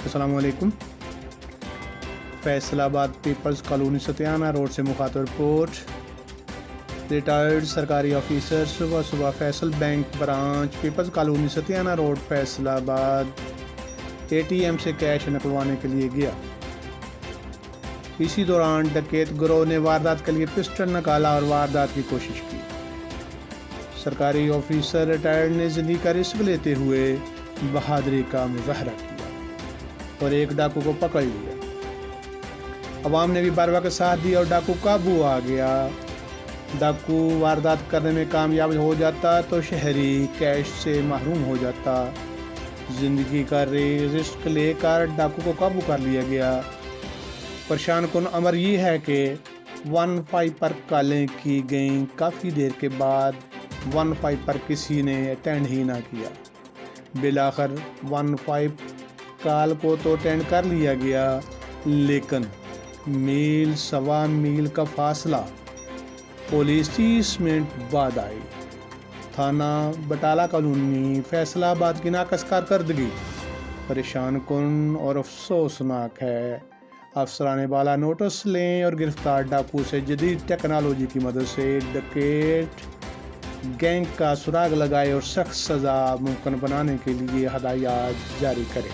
अस्सलामुअलैकुम। Faisalabad people's colony Satiana road से मुखातिब रिपोर्ट। रिटायर्ड सरकारी ऑफिसर सुबह सुबह Faysal bank branch people's colony Satiana road Faisalabad ATM से कैश निकलवाने के लिए गया। इसी दौरान डकैत गिरोह ने वारदात के लिए पिस्टल निकाला और वारदात की कोशिश की। सरकारी ऑफिसर रिटायर्ड ने जिंदगी का रिस्क लेते हुए बहादुरी का मुजाहरा किया और एक डाकू को पकड़ लिया। अवाम ने भी बारवा का साथ दिया और डाकू काबू आ गया। डाकू वारदात करने में कामयाब हो जाता तो शहरी कैश से महरूम हो जाता। जिंदगी का रिस्क लेकर डाकू को काबू कर लिया गया। परेशान कुन अमर ये है कि 15 पर कॉलें की गई। काफ़ी देर के बाद 15 पर किसी ने अटेंड ही ना किया। बिलाखिर 15 कॉल को तो अटेंड कर लिया गया, लेकिन मील सवा मील का फासला। पुलिस 30 मिनट बाद आई। थाना बटाला कॉलोनी फैसलाबाद की नाकस कारकर्दगी परेशान कुन और अफसोसनाक है। अफसरान बाला नोटिस लें और गिरफ्तार डाकू से जदीद टेक्नोलॉजी की मदद से डकैत गैंग का सुराग लगाए और सख्त सज़ा मुमकिन बनाने के लिए हदायत जारी करें।